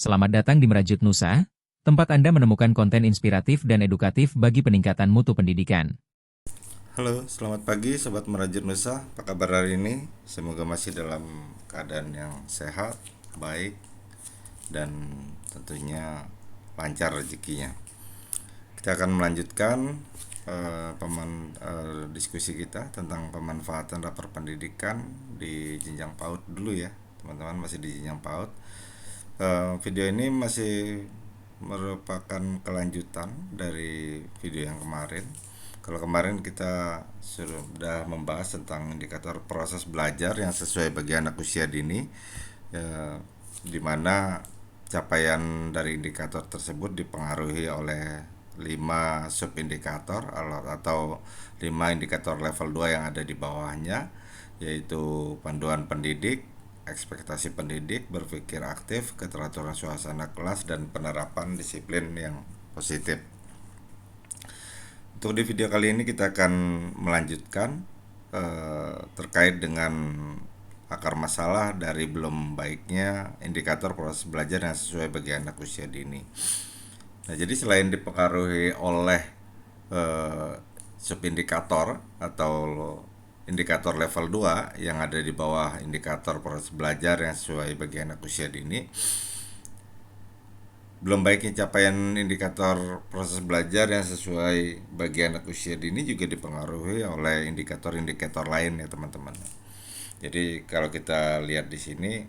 Selamat datang di Merajut Nusa, tempat Anda menemukan konten inspiratif dan edukatif bagi peningkatan mutu pendidikan. Halo, selamat pagi Sobat Merajut Nusa. Apa kabar hari ini? Semoga masih dalam keadaan yang sehat, baik, dan tentunya lancar rezekinya. Kita akan melanjutkan diskusi kita tentang pemanfaatan rapor pendidikan di jenjang PAUD dulu ya, teman-teman, masih di jenjang PAUD. Video ini masih merupakan kelanjutan dari video yang kemarin. Kalau kemarin kita sudah membahas tentang indikator proses belajar yang sesuai bagi anak usia dini, ya, di mana capaian dari indikator tersebut dipengaruhi oleh 5 subindikator atau 5 indikator level 2 yang ada di bawahnya, yaitu panduan pendidik, ekspektasi pendidik, berpikir aktif, keteraturan suasana kelas, dan penerapan disiplin yang positif. Untuk di video kali ini kita akan melanjutkan terkait dengan akar masalah dari belum baiknya indikator proses belajar yang sesuai bagi anak usia dini. Nah, jadi selain dipengaruhi oleh eh, subindikator atau indikator level 2 yang ada di bawah indikator proses belajar yang sesuai bagi anak usia dini, belum baiknya capaian indikator proses belajar yang sesuai bagi anak usia dini juga dipengaruhi oleh indikator-indikator lain ya teman-teman. Jadi kalau kita lihat di sini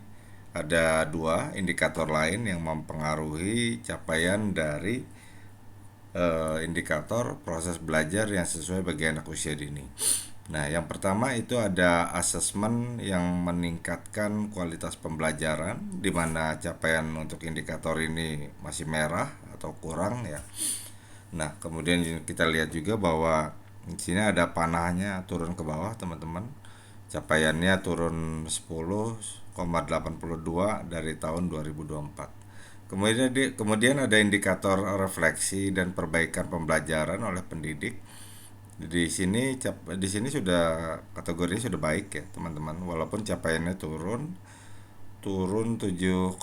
ada 2 indikator lain yang mempengaruhi capaian dari indikator proses belajar yang sesuai bagi anak usia dini. Nah, yang pertama itu ada asesmen yang meningkatkan kualitas pembelajaran, di mana capaian untuk indikator ini masih merah atau kurang ya. Nah, kemudian kita lihat juga bahwa di sini ada panahnya turun ke bawah, teman-teman. Capaiannya turun 10,82 dari tahun 2024. Kemudian ada indikator refleksi dan perbaikan pembelajaran oleh pendidik. Di sini sudah kategorinya sudah baik ya, teman-teman. Walaupun capaiannya turun 7,35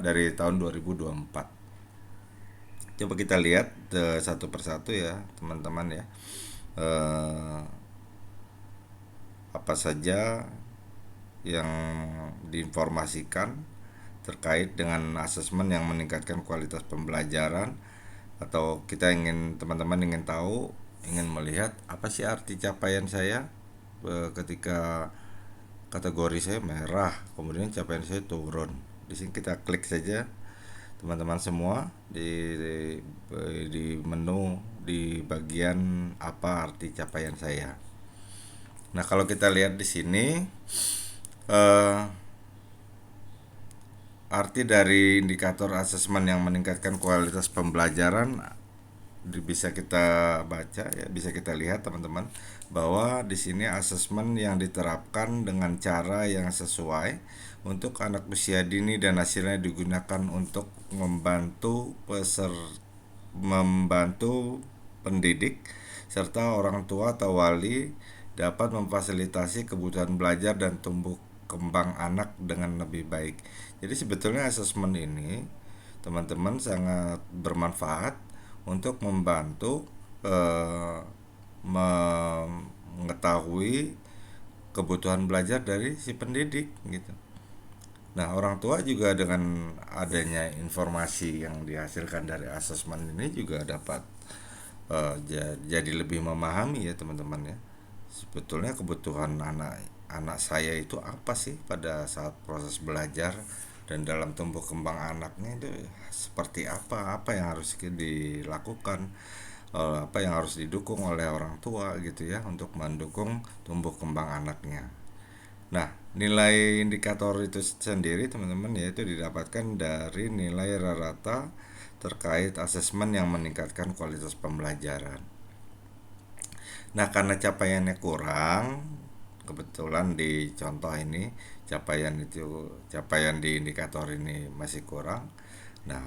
dari tahun 2024. Coba kita lihat satu persatu ya, teman-teman ya. Eh, apa saja yang diinformasikan terkait dengan asesmen yang meningkatkan kualitas pembelajaran, atau kita teman-teman ingin tahu, ingin melihat apa sih arti capaian saya ketika kategori saya merah, kemudian capaian saya turun. Di sini kita klik saja teman-teman semua di menu di bagian apa arti capaian saya. Nah, kalau kita lihat di sini eh, arti dari indikator asesmen yang meningkatkan kualitas pembelajaran bisa kita baca ya, bisa kita lihat teman-teman, bahwa di sini asesmen yang diterapkan dengan cara yang sesuai untuk anak usia dini dan hasilnya digunakan untuk membantu pendidik serta orang tua atau wali dapat memfasilitasi kebutuhan belajar dan tumbuh kembang anak dengan lebih baik. Jadi sebetulnya asesmen ini teman-teman sangat bermanfaat untuk membantu mengetahui kebutuhan belajar dari si pendidik gitu. Nah, orang tua juga dengan adanya informasi yang dihasilkan dari asesmen ini juga dapat jadi lebih memahami ya teman-teman ya. Sebetulnya kebutuhan anak saya itu apa sih pada saat proses belajar, dan dalam tumbuh kembang anaknya itu seperti apa yang harus dilakukan, apa yang harus didukung oleh orang tua gitu ya untuk mendukung tumbuh kembang anaknya. Nah, nilai indikator itu sendiri teman-teman yaitu didapatkan dari nilai rata terkait asesmen yang meningkatkan kualitas pembelajaran. Nah, karena capaiannya kurang, kebetulan di contoh ini capaian di indikator ini masih kurang. Nah,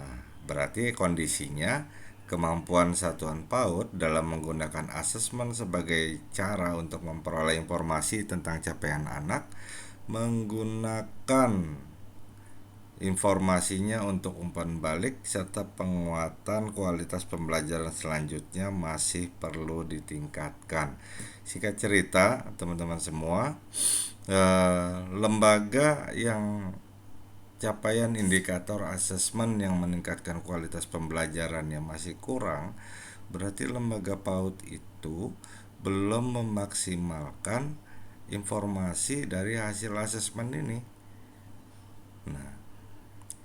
berarti kondisinya kemampuan satuan PAUD dalam menggunakan asesmen sebagai cara untuk memperoleh informasi tentang capaian anak menggunakan informasinya untuk umpan balik serta penguatan kualitas pembelajaran selanjutnya masih perlu ditingkatkan. Singkat cerita, teman-teman semua, lembaga yang capaian indikator asesmen yang meningkatkan kualitas pembelajarannya masih kurang, berarti lembaga PAUD itu belum memaksimalkan informasi dari hasil asesmen ini. Nah,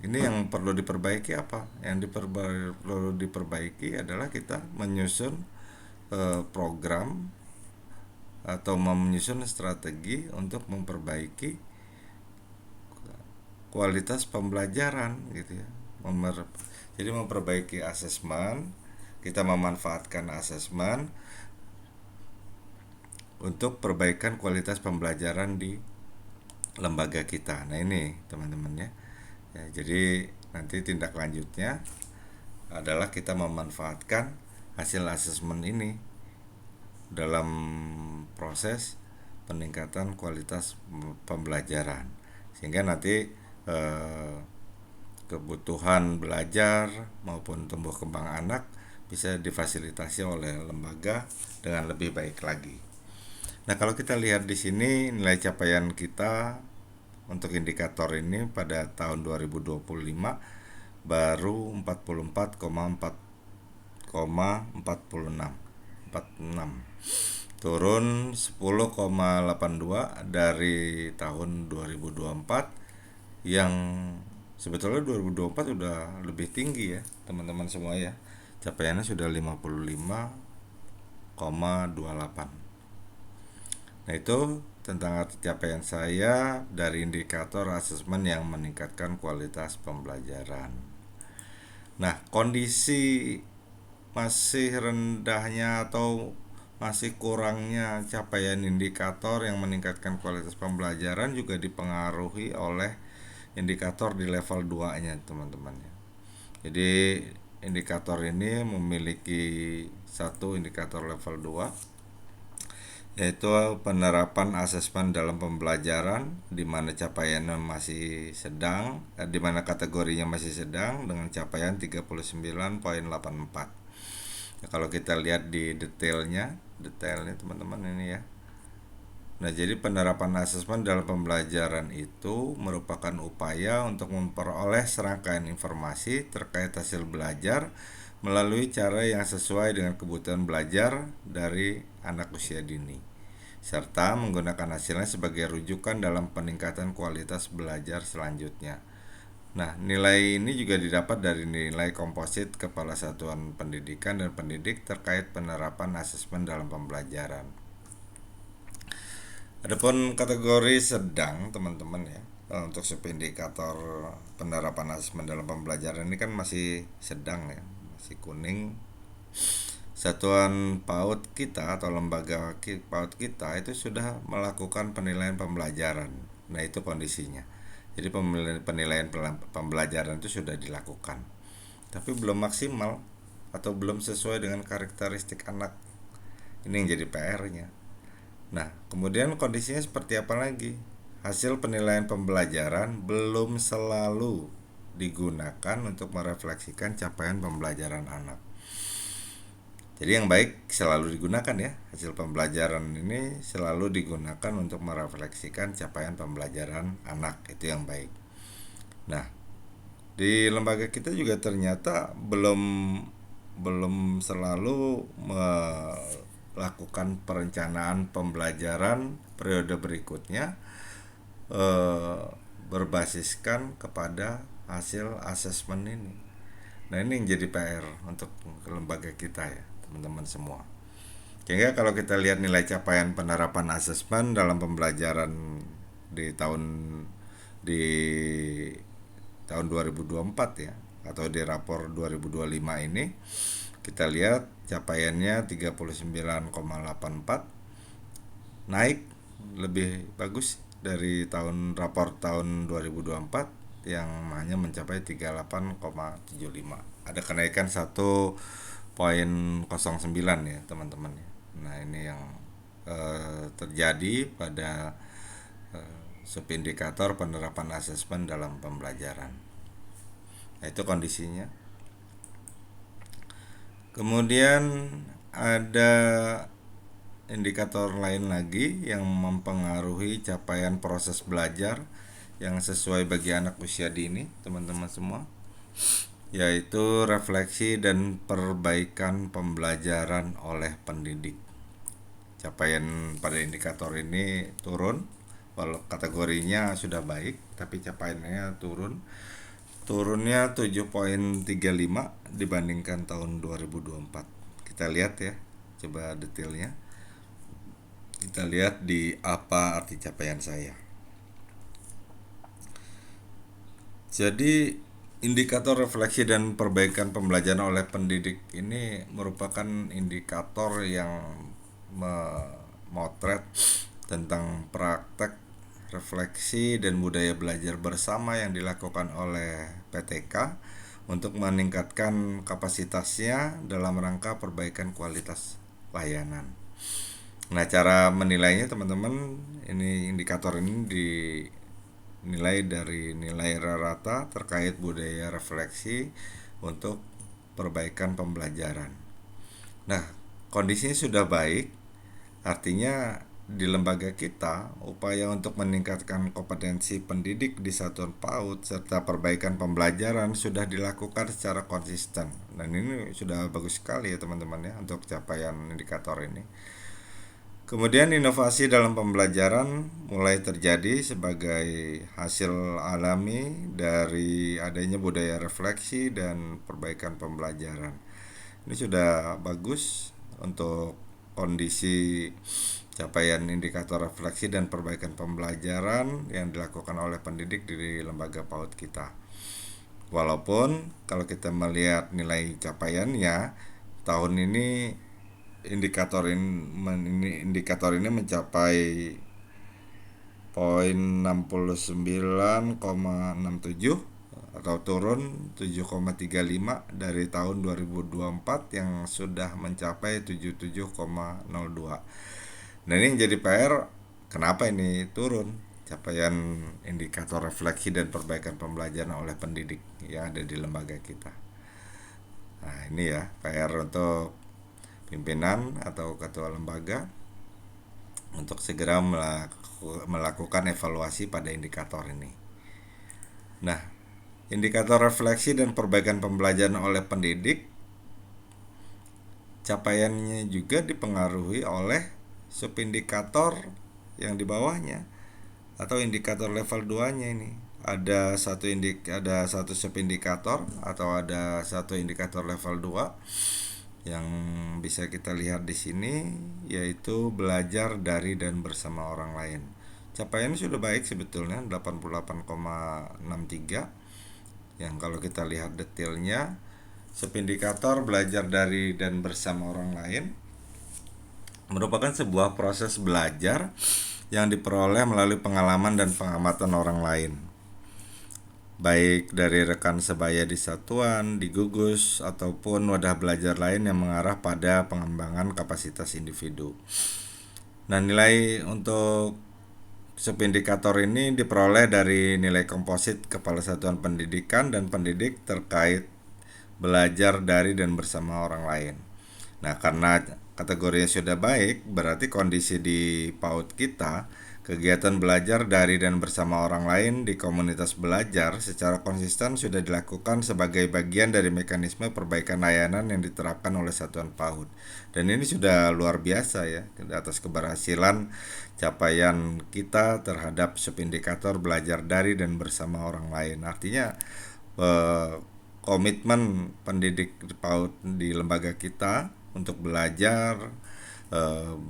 ini yang perlu diperbaiki apa? Yang perlu diperbaiki adalah kita menyusun program atau menyusun strategi untuk memperbaiki kualitas pembelajaran gitu ya. Jadi memperbaiki asesmen, kita memanfaatkan asesmen untuk perbaikan kualitas pembelajaran di lembaga kita. Nah ini teman-teman ya. Jadi nanti tindak lanjutnya adalah kita memanfaatkan hasil asesmen ini dalam proses peningkatan kualitas pembelajaran, sehingga nanti kebutuhan belajar maupun tumbuh kembang anak bisa difasilitasi oleh lembaga dengan lebih baik lagi. Nah, kalau kita lihat di sini nilai capaian kita untuk indikator ini pada tahun 2025 baru 44,46, turun 10,82 dari tahun 2024 yang sebetulnya 2024 udah lebih tinggi ya teman-teman semua ya, capaiannya sudah 55,28. Nah itu tentang capaian saya dari indikator asesmen yang meningkatkan kualitas pembelajaran. Nah, kondisi masih rendahnya atau masih kurangnya capaian indikator yang meningkatkan kualitas pembelajaran juga dipengaruhi oleh indikator di level 2-nya, teman-teman. Jadi indikator ini memiliki satu indikator level 2, yaitu penerapan asesmen dalam pembelajaran, di mana capaiannya masih sedang, di mana kategorinya masih sedang dengan capaian 39,84. Nah, kalau kita lihat di detailnya teman-teman ini ya. Nah, jadi penerapan asesmen dalam pembelajaran itu merupakan upaya untuk memperoleh serangkaian informasi terkait hasil belajar melalui cara yang sesuai dengan kebutuhan belajar dari anak usia dini, serta menggunakan hasilnya sebagai rujukan dalam peningkatan kualitas belajar selanjutnya. Nah, nilai ini juga didapat dari nilai komposit Kepala Satuan Pendidikan dan Pendidik terkait penerapan asesmen dalam pembelajaran. Adapun kategori sedang, teman-teman ya, untuk subindikator penerapan asesmen dalam pembelajaran ini kan masih sedang ya, masih kuning. Satuan PAUD kita atau lembaga PAUD kita itu sudah melakukan penilaian pembelajaran. Nah, itu kondisinya. Jadi penilaian pembelajaran itu sudah dilakukan, tapi belum maksimal atau belum sesuai dengan karakteristik anak. Ini yang jadi PR-nya. Nah, kemudian kondisinya seperti apa lagi? Hasil penilaian pembelajaran belum selalu digunakan untuk merefleksikan capaian pembelajaran anak. Jadi yang baik selalu digunakan ya, hasil pembelajaran ini selalu digunakan untuk merefleksikan capaian pembelajaran anak, itu yang baik. Nah, di lembaga kita juga ternyata belum selalu melakukan perencanaan pembelajaran periode berikutnya berbasiskan kepada hasil asesmen ini. Nah, ini yang jadi PR untuk lembaga kita ya, teman-teman semua. Sehingga kalau kita lihat nilai capaian penerapan asesmen dalam pembelajaran di di tahun 2024 ya, atau di rapor 2025 ini, kita lihat capaiannya 39,84, naik lebih bagus dari rapor tahun 2024 yang hanya mencapai 38,75. Ada kenaikan 1,09 ya teman-teman. Nah, ini yang terjadi pada subindikator penerapan asesmen dalam pembelajaran. Nah, itu kondisinya. Kemudian ada indikator lain lagi yang mempengaruhi capaian proses belajar yang sesuai bagi anak usia dini, teman-teman semua, yaitu refleksi dan perbaikan pembelajaran oleh pendidik. Capaian pada indikator ini turun, walau kategorinya sudah baik, tapi capaiannya turun. Turunnya 7,35 dibandingkan tahun 2024. Kita lihat ya, coba detailnya. Kita lihat di apa arti capaian saya. Jadi indikator refleksi dan perbaikan pembelajaran oleh pendidik ini merupakan indikator yang memotret tentang praktek refleksi dan budaya belajar bersama yang dilakukan oleh PTK untuk meningkatkan kapasitasnya dalam rangka perbaikan kualitas layanan. Nah, cara menilainya teman-teman, ini indikator ini dinilai dari nilai rata terkait budaya refleksi untuk perbaikan pembelajaran. Nah, kondisinya sudah baik, artinya di lembaga kita, upaya untuk meningkatkan kompetensi pendidik di satuan PAUD serta perbaikan pembelajaran sudah dilakukan secara konsisten. Dan ini sudah bagus sekali ya teman-teman ya untuk capaian indikator ini. Kemudian inovasi dalam pembelajaran mulai terjadi sebagai hasil alami dari adanya budaya refleksi dan perbaikan pembelajaran. Ini sudah bagus untuk kondisi capaian indikator refleksi dan perbaikan pembelajaran yang dilakukan oleh pendidik di lembaga PAUD kita. Walaupun kalau kita melihat nilai capaiannya tahun ini indikator ini mencapai poin 69,67 atau turun 7,35 dari tahun 2024 yang sudah mencapai 77,02. Nah, ini yang jadi PR, kenapa ini turun capaian indikator refleksi dan perbaikan pembelajaran oleh pendidik yang ada di lembaga kita. Nah, ini ya PR untuk pimpinan atau ketua lembaga untuk segera melakukan evaluasi pada indikator ini. Nah, indikator refleksi dan perbaikan pembelajaran oleh pendidik capaiannya juga dipengaruhi oleh subindikator yang di bawahnya atau indikator level 2-nya ini. Ada satu subindikator atau ada satu indikator level 2 yang bisa kita lihat di sini, yaitu belajar dari dan bersama orang lain. Capaiannya sudah baik sebetulnya 88,63. Yang kalau kita lihat detailnya, subindikator belajar dari dan bersama orang lain merupakan sebuah proses belajar yang diperoleh melalui pengalaman dan pengamatan orang lain, baik dari rekan sebaya di satuan, di gugus, ataupun wadah belajar lain yang mengarah pada pengembangan kapasitas individu. Nah, nilai untuk subindikator ini diperoleh dari nilai komposit kepala satuan pendidikan dan pendidik terkait belajar dari dan bersama orang lain. Nah, karena kategorinya sudah baik, berarti kondisi di PAUD kita, kegiatan belajar dari dan bersama orang lain di komunitas belajar secara konsisten sudah dilakukan sebagai bagian dari mekanisme perbaikan layanan yang diterapkan oleh satuan PAUD. Dan ini sudah luar biasa ya, atas keberhasilan capaian kita terhadap subindikator belajar dari dan bersama orang lain. Artinya komitmen pendidik PAUD di lembaga kita untuk belajar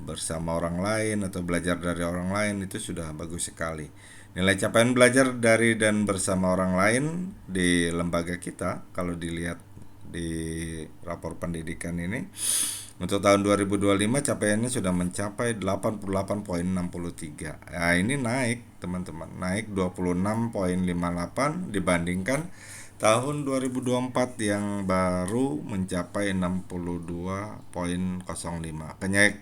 bersama orang lain atau belajar dari orang lain itu sudah bagus sekali. Nilai capaian belajar dari dan bersama orang lain di lembaga kita, kalau dilihat di rapor pendidikan ini, untuk tahun 2025 capaiannya sudah mencapai 88,63. Nah, ini naik teman-teman, naik 26,58 dibandingkan tahun 2024 yang baru mencapai 62,05.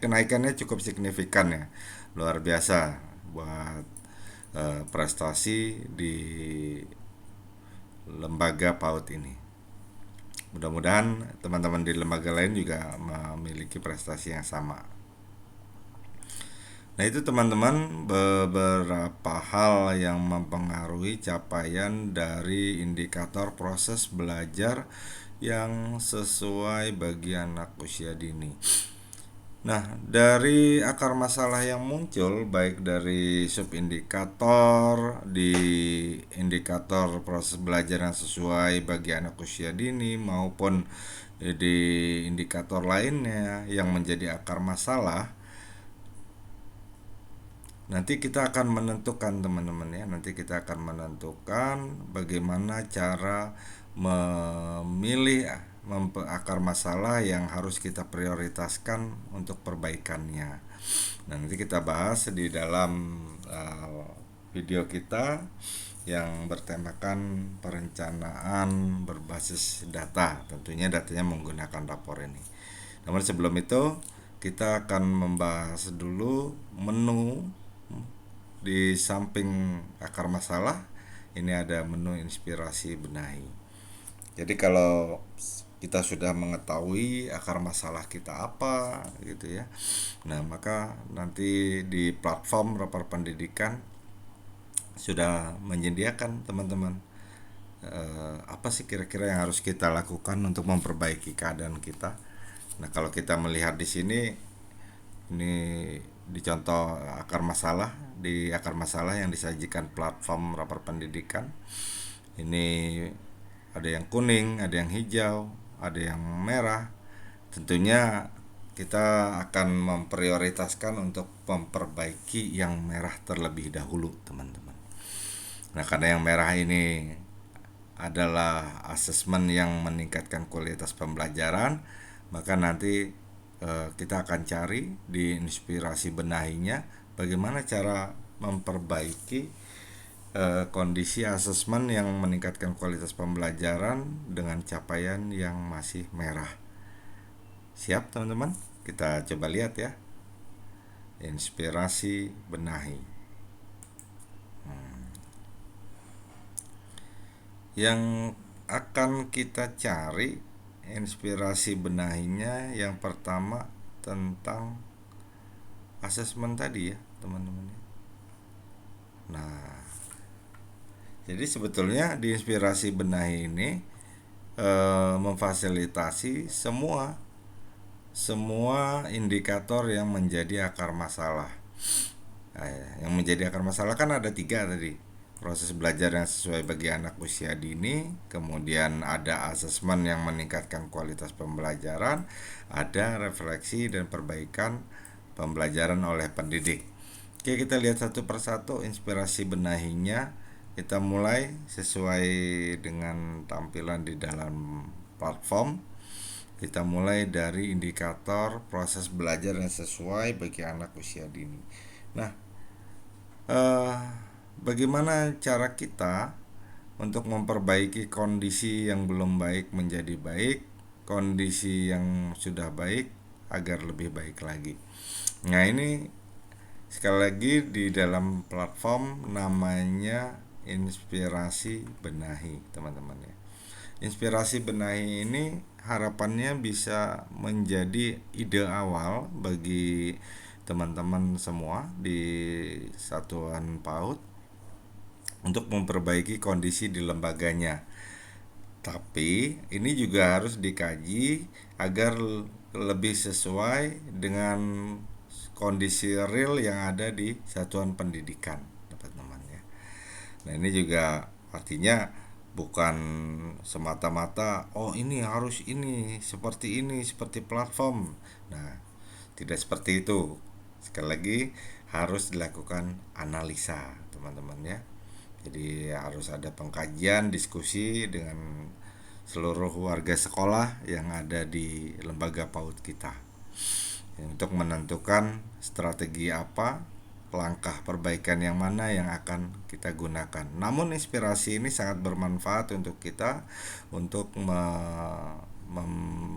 Kenaikannya cukup signifikan ya, luar biasa buat prestasi di lembaga PAUD ini. Mudah-mudahan teman-teman di lembaga lain juga memiliki prestasi yang sama. Nah, itu teman-teman beberapa hal yang mempengaruhi capaian dari indikator proses belajar yang sesuai bagi anak usia dini. Nah, dari akar masalah yang muncul baik dari subindikator di indikator proses belajar yang sesuai bagi anak usia dini maupun di indikator lainnya yang menjadi akar masalah, nanti kita akan menentukan teman-teman ya, nanti kita akan menentukan bagaimana cara memilih akar masalah yang harus kita prioritaskan untuk perbaikannya. Nah, nanti kita bahas di dalam video kita yang bertemakan perencanaan berbasis data. Tentunya datanya menggunakan rapor ini. Namun sebelum itu kita akan membahas dulu menu. Di samping akar masalah ini ada menu inspirasi benahi. Jadi kalau kita sudah mengetahui akar masalah kita apa gitu ya, nah maka nanti di platform rapor pendidikan sudah menyediakan teman-teman apa sih kira-kira yang harus kita lakukan untuk memperbaiki keadaan kita. Nah, kalau kita melihat di sini, ini dicontoh akar masalah, di akar masalah yang disajikan platform rapor pendidikan. Ini ada yang kuning, ada yang hijau, ada yang merah. Tentunya kita akan memprioritaskan untuk memperbaiki yang merah terlebih dahulu, teman-teman. Nah, karena yang merah ini adalah asesmen yang meningkatkan kualitas pembelajaran, maka nanti kita akan cari di inspirasi benahinya bagaimana cara memperbaiki kondisi asesmen yang meningkatkan kualitas pembelajaran dengan capaian yang masih merah. Siap teman-teman? Kita coba lihat ya. Inspirasi benahi. Yang akan kita cari inspirasi benahinya yang pertama tentang asesmen tadi ya teman-teman. Nah, jadi sebetulnya di inspirasi benahi ini memfasilitasi semua indikator yang menjadi akar masalah. Nah, yang menjadi akar masalah kan ada 3 tadi. Proses belajar yang sesuai bagi anak usia dini, kemudian ada asesmen yang meningkatkan kualitas pembelajaran, ada refleksi dan perbaikan pembelajaran oleh pendidik. Oke, kita lihat satu persatu inspirasi benahinya. Kita mulai sesuai dengan tampilan di dalam platform. Kita mulai dari indikator proses belajar yang sesuai bagi anak usia dini. Nah, bagaimana cara kita untuk memperbaiki kondisi yang belum baik menjadi baik, kondisi yang sudah baik agar lebih baik lagi. Nah, ini sekali lagi di dalam platform namanya inspirasi benahi, teman-teman ya. Inspirasi benahi ini harapannya bisa menjadi ide awal bagi teman-teman semua di satuan PAUD untuk memperbaiki kondisi di lembaganya. Tapi ini juga harus dikaji agar lebih sesuai dengan kondisi real yang ada di satuan pendidikan, teman-teman ya. Nah, ini juga artinya bukan semata-mata ini harus ini seperti platform. Nah, tidak seperti itu. Sekali lagi harus dilakukan analisa, teman-teman ya. Jadi harus ada pengkajian, diskusi dengan seluruh warga sekolah yang ada di lembaga PAUD kita untuk menentukan strategi apa, langkah perbaikan yang mana yang akan kita gunakan. Namun inspirasi ini sangat bermanfaat untuk kita untuk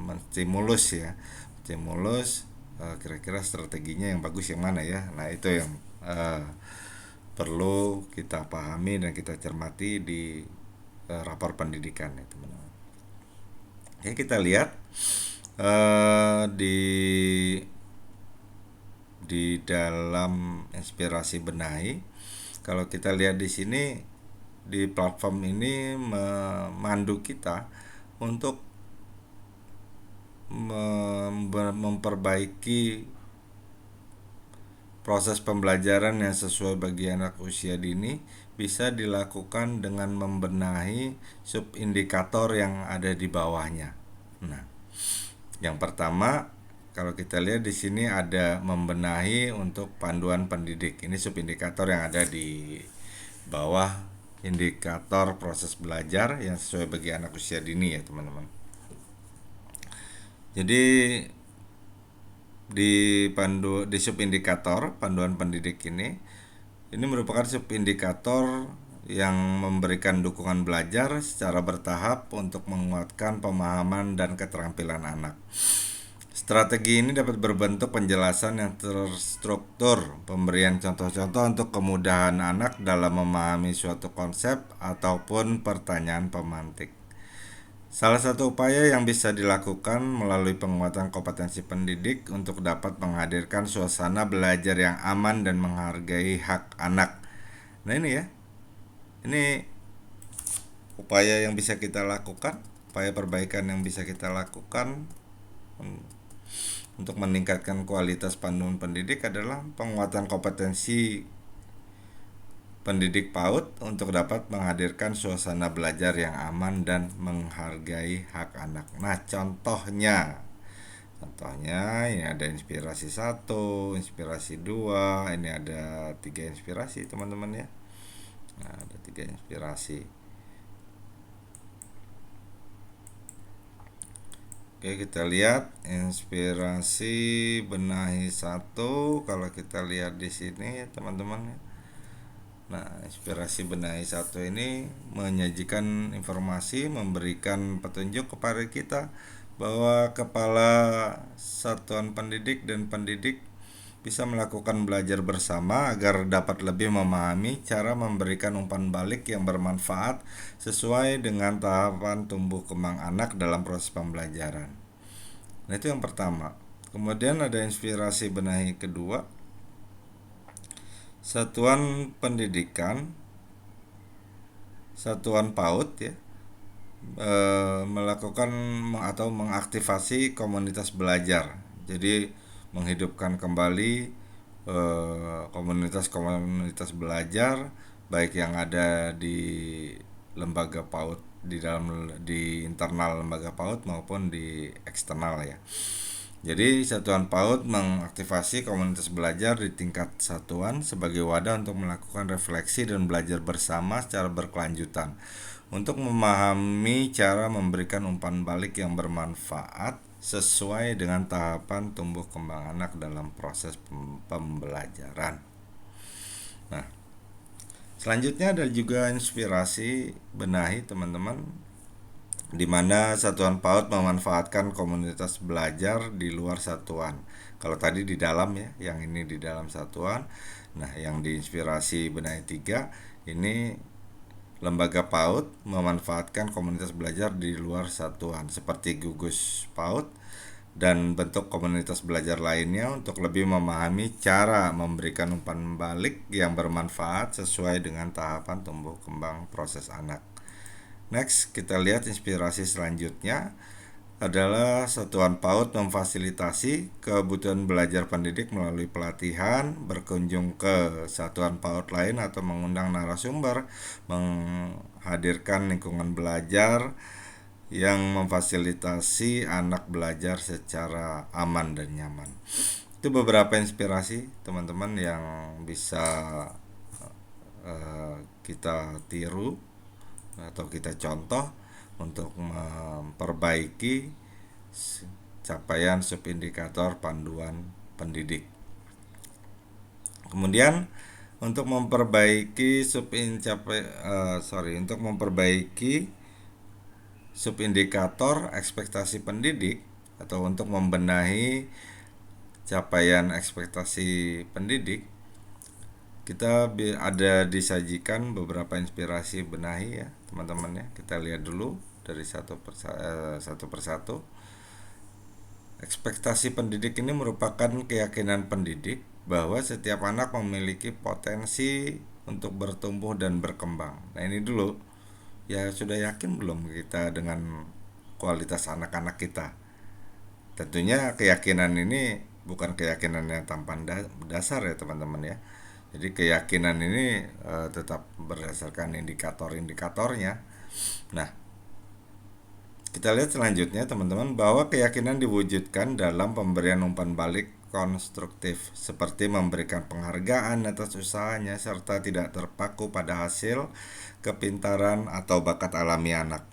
menstimulus ya, stimulus kira-kira strateginya yang bagus yang mana ya. Nah, itu yang perlu kita pahami dan kita cermati di rapor pendidikan ya teman-teman. Oke, kita lihat di dalam inspirasi benahi. Kalau kita lihat di sini, di platform ini memandu kita untuk memperbaiki proses pembelajaran yang sesuai bagi anak usia dini bisa dilakukan dengan membenahi subindikator yang ada di bawahnya. Nah, yang pertama, kalau kita lihat di sini ada membenahi untuk panduan pendidik. Ini subindikator yang ada di bawah indikator proses belajar yang sesuai bagi anak usia dini ya teman-teman. Jadi di subindikator panduan pendidik ini merupakan subindikator yang memberikan dukungan belajar secara bertahap untuk menguatkan pemahaman dan keterampilan anak. Strategi ini dapat berbentuk penjelasan yang terstruktur, pemberian contoh-contoh untuk kemudahan anak dalam memahami suatu konsep ataupun pertanyaan pemantik. Salah satu upaya yang bisa dilakukan melalui penguatan kompetensi pendidik untuk dapat menghadirkan suasana belajar yang aman dan menghargai hak anak. Nah ini ya, ini upaya yang bisa kita lakukan, upaya perbaikan yang bisa kita lakukan untuk meningkatkan kualitas panduan pendidik adalah penguatan kompetensi pendidik PAUD untuk dapat menghadirkan suasana belajar yang aman dan menghargai hak anak. Nah, contohnya ini ada inspirasi 1, inspirasi 2, ini ada 3 inspirasi teman-teman ya. Nah, ada 3 inspirasi. Oke, kita lihat inspirasi benahi 1. Kalau kita lihat di sini teman-teman ya. Nah, inspirasi benahi 1 ini menyajikan informasi, memberikan petunjuk kepada kita bahwa kepala satuan pendidik dan pendidik bisa melakukan belajar bersama agar dapat lebih memahami cara memberikan umpan balik yang bermanfaat sesuai dengan tahapan tumbuh kembang anak dalam proses pembelajaran. Nah, itu yang pertama. Kemudian ada inspirasi benahi kedua. Satuan pendidikan, satuan PAUD ya, melakukan atau mengaktifasi komunitas belajar. Jadi menghidupkan kembali komunitas-komunitas belajar baik yang ada di lembaga PAUD di internal lembaga PAUD maupun di eksternal ya. Jadi satuan PAUD mengaktifasi komunitas belajar di tingkat satuan sebagai wadah untuk melakukan refleksi dan belajar bersama secara berkelanjutan untuk memahami cara memberikan umpan balik yang bermanfaat sesuai dengan tahapan tumbuh kembang anak dalam proses pembelajaran. Nah, selanjutnya ada juga inspirasi benahi teman-teman, di mana satuan PAUD memanfaatkan komunitas belajar di luar satuan. Kalau tadi di dalam ya, yang ini di dalam satuan. Nah, yang diinspirasi benahi 3 ini lembaga PAUD memanfaatkan komunitas belajar di luar satuan seperti gugus PAUD dan bentuk komunitas belajar lainnya untuk lebih memahami cara memberikan umpan balik yang bermanfaat sesuai dengan tahapan tumbuh kembang proses anak. Next, kita lihat inspirasi selanjutnya adalah satuan PAUD memfasilitasi kebutuhan belajar pendidik melalui pelatihan, berkunjung ke satuan PAUD lain atau mengundang narasumber, menghadirkan lingkungan belajar yang memfasilitasi anak belajar secara aman dan nyaman. Itu beberapa inspirasi teman-teman yang bisa kita tiru atau kita contoh untuk memperbaiki capaian subindikator panduan pendidik. Kemudian untuk memperbaiki subindikator ekspektasi pendidik atau untuk membenahi capaian ekspektasi pendidik, kita ada disajikan beberapa inspirasi benahi ya. teman-teman ya. Kita lihat dulu dari satu persatu. Ekspektasi pendidik ini merupakan keyakinan pendidik bahwa setiap anak memiliki potensi untuk bertumbuh dan berkembang. Nah ini dulu, ya sudah yakin belum kita dengan kualitas anak-anak kita? Tentunya keyakinan ini bukan keyakinan yang tanpa dasar ya teman-teman ya. Jadi keyakinan ini tetap berdasarkan indikator-indikatornya. Nah, kita lihat selanjutnya teman-teman bahwa keyakinan diwujudkan dalam pemberian umpan balik konstruktif seperti memberikan penghargaan atas usahanya serta tidak terpaku pada hasil kepintaran atau bakat alami anak.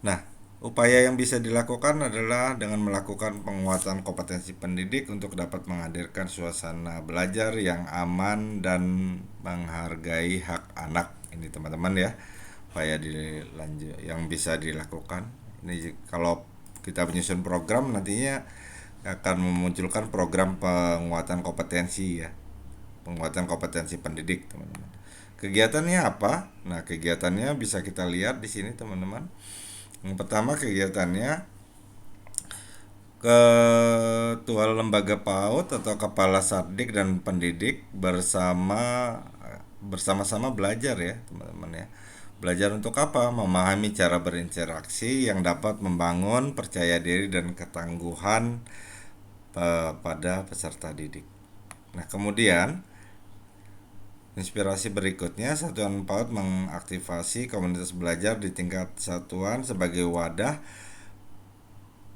Nah, upaya yang bisa dilakukan adalah dengan melakukan penguatan kompetensi pendidik untuk dapat menghadirkan suasana belajar yang aman dan menghargai hak anak. Ini teman-teman ya, upaya yang bisa dilakukan. Ini kalau kita menyusun program nantinya akan memunculkan program penguatan kompetensi ya, penguatan kompetensi pendidik teman-teman. Kegiatannya apa? Nah, kegiatannya bisa kita lihat di sini teman-teman. Yang pertama kegiatannya, ketua lembaga PAUD atau kepala sardik dan pendidik bersama-sama belajar ya teman-teman ya. Belajar untuk apa? Memahami cara berinteraksi yang dapat membangun percaya diri dan ketangguhan pada peserta didik. Nah kemudian inspirasi berikutnya, Satuan PAUD mengaktifasi komunitas belajar di tingkat satuan sebagai wadah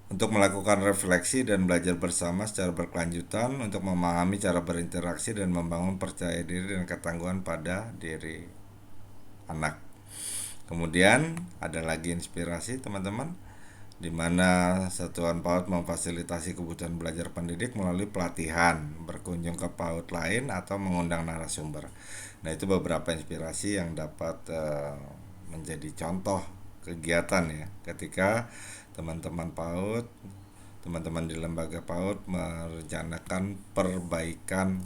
untuk melakukan refleksi dan belajar bersama secara berkelanjutan untuk memahami cara berinteraksi dan membangun percaya diri dan ketangguhan pada diri anak. Kemudian ada lagi inspirasi teman-teman, di mana Satuan PAUD memfasilitasi kebutuhan belajar pendidik melalui pelatihan, berkunjung ke PAUD lain atau mengundang narasumber. Nah itu beberapa inspirasi yang dapat menjadi contoh kegiatan ya ketika teman-teman PAUD, teman-teman di lembaga PAUD merencanakan perbaikan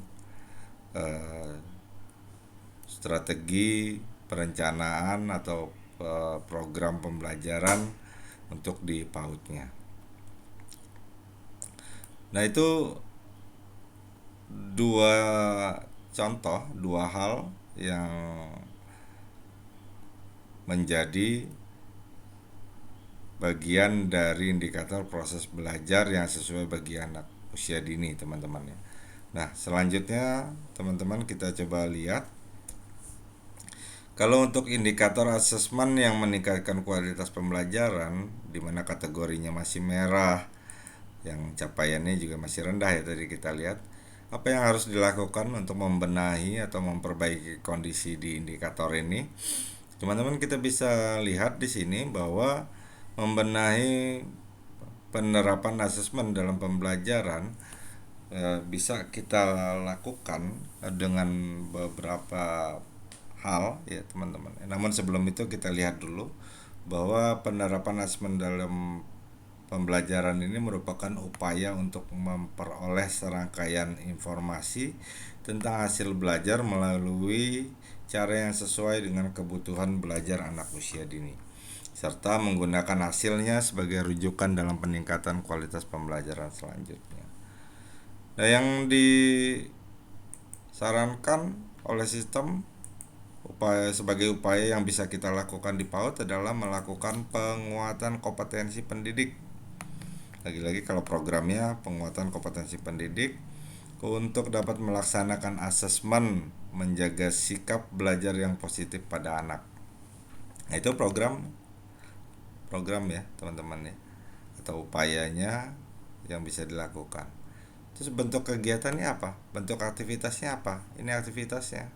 strategi perencanaan atau program pembelajaran untuk di PAUD-nya. Nah itu dua contoh, dua hal yang menjadi bagian dari indikator proses belajar yang sesuai bagi anak usia dini teman-teman ya. Nah selanjutnya teman-teman kita coba lihat. Kalau untuk indikator asesmen yang meningkatkan kualitas pembelajaran, di mana kategorinya masih merah, yang capaiannya juga masih rendah ya tadi kita lihat. Apa yang harus dilakukan untuk membenahi atau memperbaiki kondisi di indikator ini? Teman-teman kita bisa lihat di sini bahwa membenahi penerapan asesmen dalam pembelajaran bisa kita lakukan dengan beberapa hal ya teman-teman. Namun sebelum itu kita lihat dulu bahwa penerapan asesmen dalam pembelajaran ini merupakan upaya untuk memperoleh serangkaian informasi tentang hasil belajar melalui cara yang sesuai dengan kebutuhan belajar anak usia dini, serta menggunakan hasilnya sebagai rujukan dalam peningkatan kualitas pembelajaran selanjutnya. Nah, yang disarankan oleh sistem sebagai upaya yang bisa kita lakukan di PAUD adalah melakukan penguatan kompetensi pendidik. Lagi-lagi kalau programnya penguatan kompetensi pendidik untuk dapat melaksanakan asesmen menjaga sikap belajar yang positif pada anak. Nah, itu program ya teman-teman ya, atau upayanya yang bisa dilakukan. Terus bentuk kegiatannya apa? Bentuk aktivitasnya apa? Ini aktivitasnya.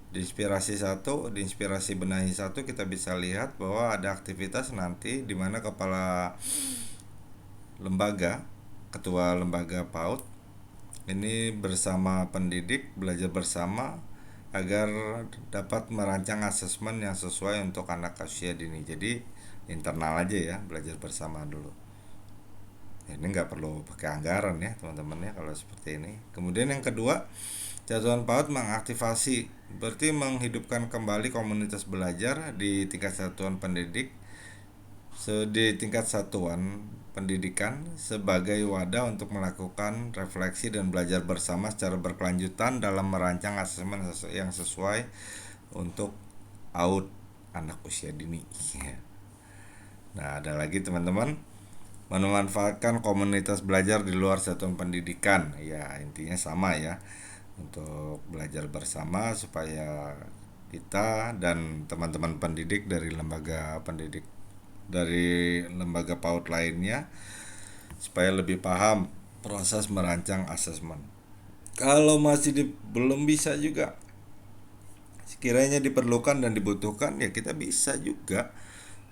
Di inspirasi benahi 1 kita bisa lihat bahwa ada aktivitas nanti di mana kepala lembaga, ketua lembaga PAUD ini bersama pendidik belajar bersama agar dapat merancang asesmen yang sesuai untuk anak usia dini. Jadi internal aja ya, belajar bersama dulu. Ini nggak perlu pakai anggaran ya teman-teman ya kalau seperti ini. Kemudian yang kedua, Satuan PAUD mengaktifasi, berarti menghidupkan kembali komunitas belajar di tingkat satuan pendidik, di tingkat satuan pendidikan sebagai wadah untuk melakukan refleksi dan belajar bersama secara berkelanjutan dalam merancang asesmen yang sesuai untuk PAUD anak usia dini. Nah, ada lagi teman-teman, memanfaatkan komunitas belajar di luar satuan pendidikan. Ya, intinya sama ya, untuk belajar bersama supaya kita dan teman-teman pendidik dari lembaga pendidik dari lembaga PAUD lainnya supaya lebih paham proses merancang asesmen. Kalau masih belum bisa juga, sekiranya diperlukan dan dibutuhkan, ya kita bisa juga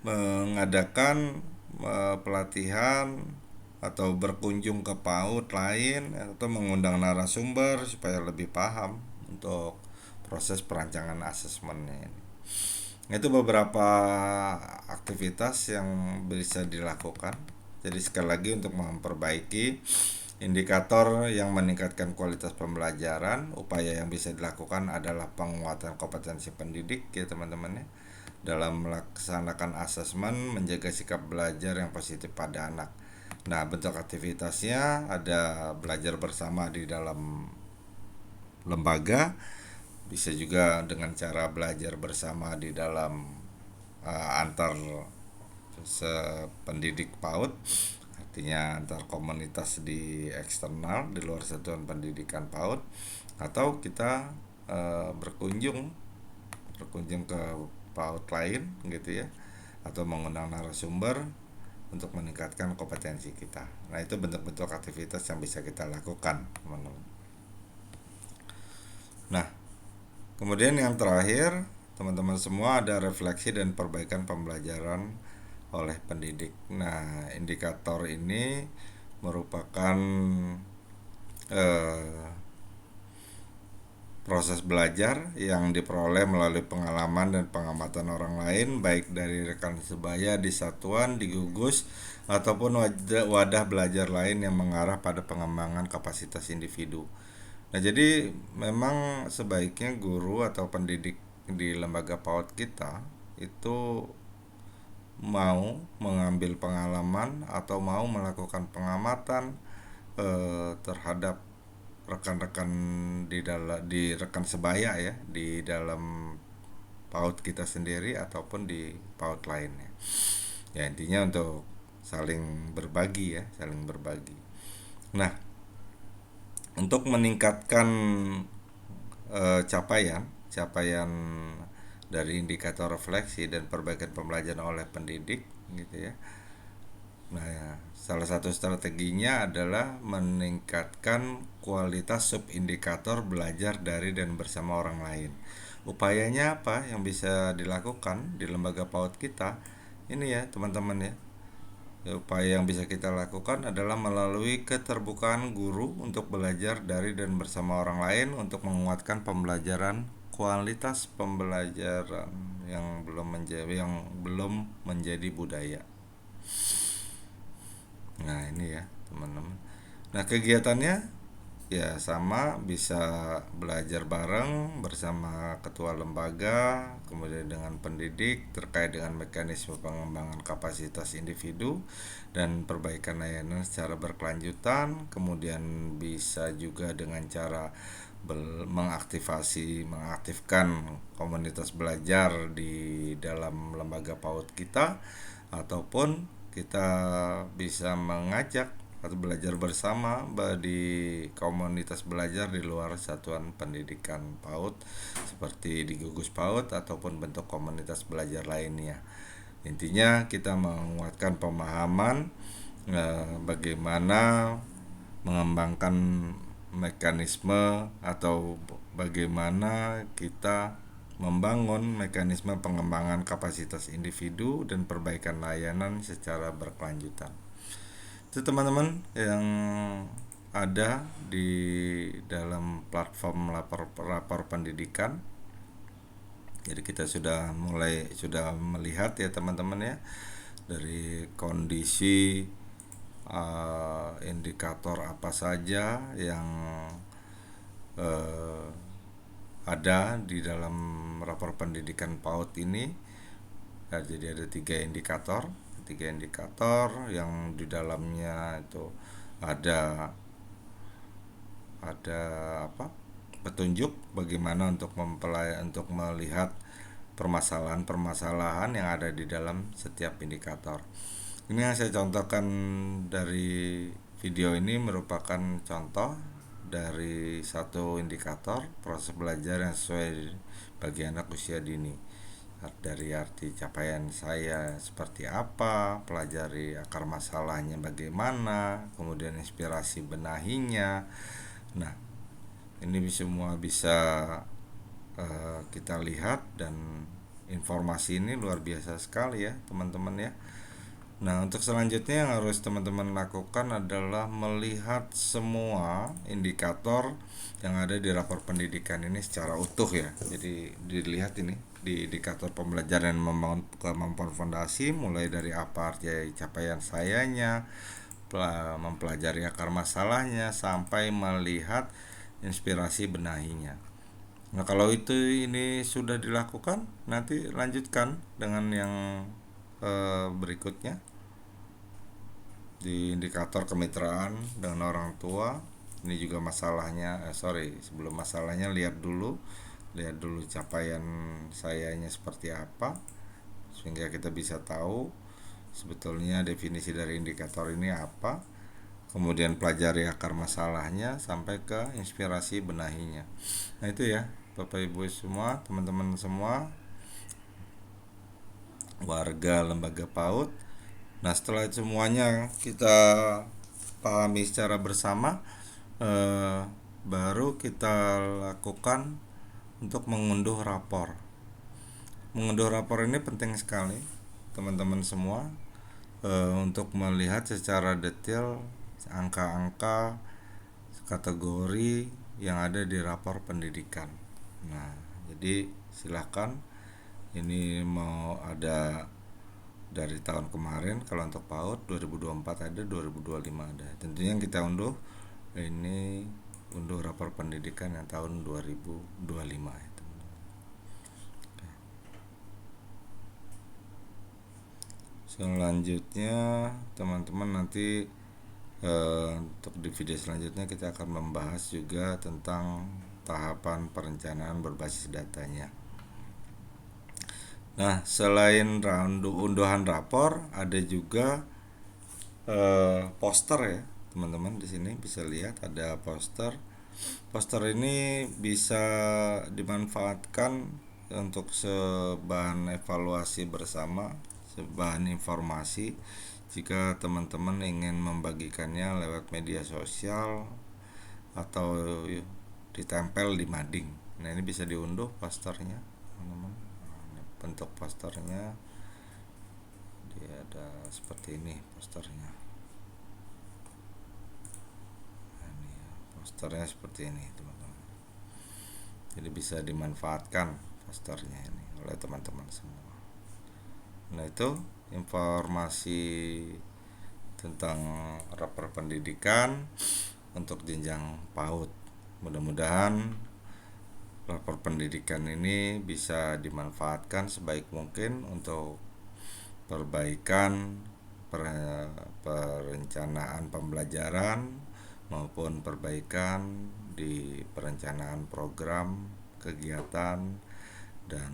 mengadakan pelatihan atau berkunjung ke PAUD lain atau mengundang narasumber supaya lebih paham untuk proses perancangan asesmennya ini. Itu beberapa aktivitas yang bisa dilakukan. Jadi sekali lagi, untuk memperbaiki indikator yang meningkatkan kualitas pembelajaran, upaya yang bisa dilakukan adalah penguatan kompetensi pendidik ya teman-teman ya, dalam melaksanakan asesmen, menjaga sikap belajar yang positif pada anak. Nah, bentuk aktivitasnya ada belajar bersama di dalam lembaga, bisa juga dengan cara belajar bersama di dalam antar pendidik PAUD, artinya antar komunitas di eksternal di luar satuan pendidikan PAUD, atau kita berkunjung ke PAUD lain gitu ya, atau mengundang narasumber untuk meningkatkan kompetensi kita. Nah, itu bentuk-bentuk aktivitas yang bisa kita lakukan, teman-teman. Nah, kemudian yang terakhir, teman-teman semua, ada refleksi dan perbaikan pembelajaran oleh pendidik. Nah, indikator ini merupakan proses belajar yang diperoleh melalui pengalaman dan pengamatan orang lain, baik dari rekan sebaya di satuan, di gugus, ataupun wadah belajar lain yang mengarah pada pengembangan kapasitas individu. Nah, jadi memang sebaiknya guru atau pendidik di lembaga PAUD kita itu mau mengambil pengalaman atau mau melakukan pengamatan terhadap rekan-rekan di rekan sebaya ya, di dalam PAUD kita sendiri ataupun di PAUD lainnya. Ya, intinya untuk saling berbagi ya, saling berbagi. Nah, untuk meningkatkan capaian dari indikator refleksi dan perbaikan pembelajaran oleh pendidik gitu ya. Nah, ya, salah satu strateginya adalah meningkatkan kualitas subindikator belajar dari dan bersama orang lain. Upayanya apa yang bisa dilakukan di lembaga PAUD kita? Ini ya, teman-teman ya. Upaya yang bisa kita lakukan adalah melalui keterbukaan guru untuk belajar dari dan bersama orang lain untuk menguatkan pembelajaran, kualitas pembelajaran yang belum menjadi budaya. Nah, ini ya, teman-teman. Nah, kegiatannya ya sama, bisa belajar bareng bersama ketua lembaga, kemudian dengan pendidik terkait dengan mekanisme pengembangan kapasitas individu dan perbaikan layanan secara berkelanjutan. Kemudian bisa juga dengan cara mengaktifkan komunitas belajar di dalam lembaga PAUD kita, ataupun kita bisa mengajak atau belajar bersama di komunitas belajar di luar satuan pendidikan PAUD seperti di gugus PAUD ataupun bentuk komunitas belajar lainnya. Intinya kita menguatkan pemahaman bagaimana mengembangkan mekanisme atau bagaimana kita membangun mekanisme pengembangan kapasitas individu dan perbaikan layanan secara berkelanjutan. Itu teman-teman yang ada di dalam platform lapor pendidikan. Jadi kita sudah melihat ya teman-teman ya, dari kondisi indikator apa saja yang eh, ada di dalam rapor pendidikan PAUD ini. Nah, jadi ada tiga indikator yang di dalamnya itu ada ada apa petunjuk bagaimana untuk melihat permasalahan-permasalahan yang ada di dalam setiap indikator. Ini yang saya contohkan dari video ini merupakan contoh dari satu indikator proses belajar yang sesuai bagi anak usia dini. Dari arti capaian saya seperti apa, pelajari akar masalahnya bagaimana, kemudian inspirasi benahinya. Nah, ini semua bisa kita lihat, dan informasi ini luar biasa sekali ya teman-teman ya. Nah, untuk selanjutnya yang harus teman-teman lakukan adalah melihat semua indikator yang ada di rapor pendidikan ini secara utuh ya. Jadi dilihat ini di indikator pembelajaran membangun kemampuan fondasi, mulai dari apa arti capaian sayanya, mempelajari akar masalahnya, sampai melihat inspirasi benahinya. Nah, kalau ini sudah dilakukan, nanti lanjutkan dengan yang berikutnya di indikator kemitraan dengan orang tua. Ini juga masalahnya, sebelum masalahnya lihat dulu capaian sayanya seperti apa, sehingga kita bisa tahu sebetulnya definisi dari indikator ini apa. Kemudian pelajari akar masalahnya sampai ke inspirasi benahinya. Nah, itu ya Bapak Ibu semua, teman-teman semua, warga lembaga PAUD. Nah, setelah itu semuanya kita pahami secara bersama, baru kita lakukan untuk mengunduh rapor. Mengunduh rapor ini penting sekali teman-teman semua, untuk melihat secara detail angka-angka kategori yang ada di rapor pendidikan. Nah, jadi silakan, ini mau ada dari tahun kemarin, kalau untuk PAUD 2024 ada, 2025 ada. Tentunya yang kita unduh ini rapor pendidikan yang tahun 2025 ya, teman-teman. Selanjutnya teman-teman nanti untuk di video selanjutnya kita akan membahas juga tentang tahapan perencanaan berbasis datanya. Nah, selain unduhan rapor, ada juga poster ya, teman-teman. Di sini bisa lihat ada poster. Poster ini bisa dimanfaatkan untuk sebahan evaluasi bersama, sebahan informasi jika teman-teman ingin membagikannya lewat media sosial atau ditempel di mading. Nah, ini bisa diunduh posternya, teman-teman. Bentuk posternya dia ada seperti ini posternya. Nah, ini ya, posternya seperti ini teman-teman. Jadi bisa dimanfaatkan posternya ini oleh teman-teman semua. Nah, itu informasi tentang rapor pendidikan untuk jenjang PAUD. Mudah-mudahan rapor pendidikan ini bisa dimanfaatkan sebaik mungkin untuk perbaikan perencanaan pembelajaran maupun perbaikan di perencanaan program, kegiatan, dan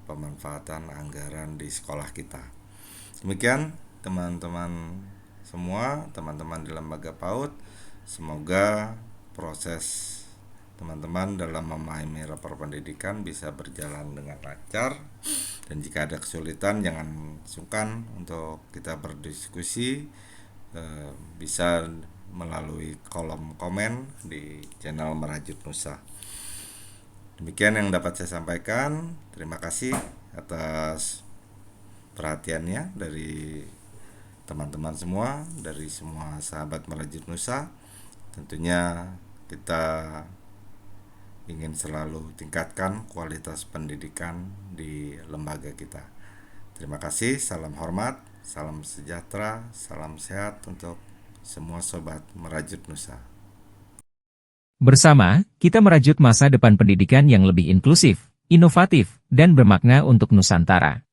pemanfaatan anggaran di sekolah kita. Demikian teman-teman semua, teman-teman di lembaga PAUD, semoga proses teman-teman dalam memahami rapor pendidikan bisa berjalan dengan lancar, dan jika ada kesulitan jangan sungkan untuk kita berdiskusi, bisa melalui kolom komen di channel Merajut Nusa. Demikian yang dapat saya sampaikan. Terima kasih atas perhatiannya dari teman-teman semua, dari semua sahabat Merajut Nusa. Tentunya kita ingin selalu tingkatkan kualitas pendidikan di lembaga kita. Terima kasih, salam hormat, salam sejahtera, salam sehat untuk semua sobat merajut Nusa. Bersama, kita merajut masa depan pendidikan yang lebih inklusif, inovatif, dan bermakna untuk Nusantara.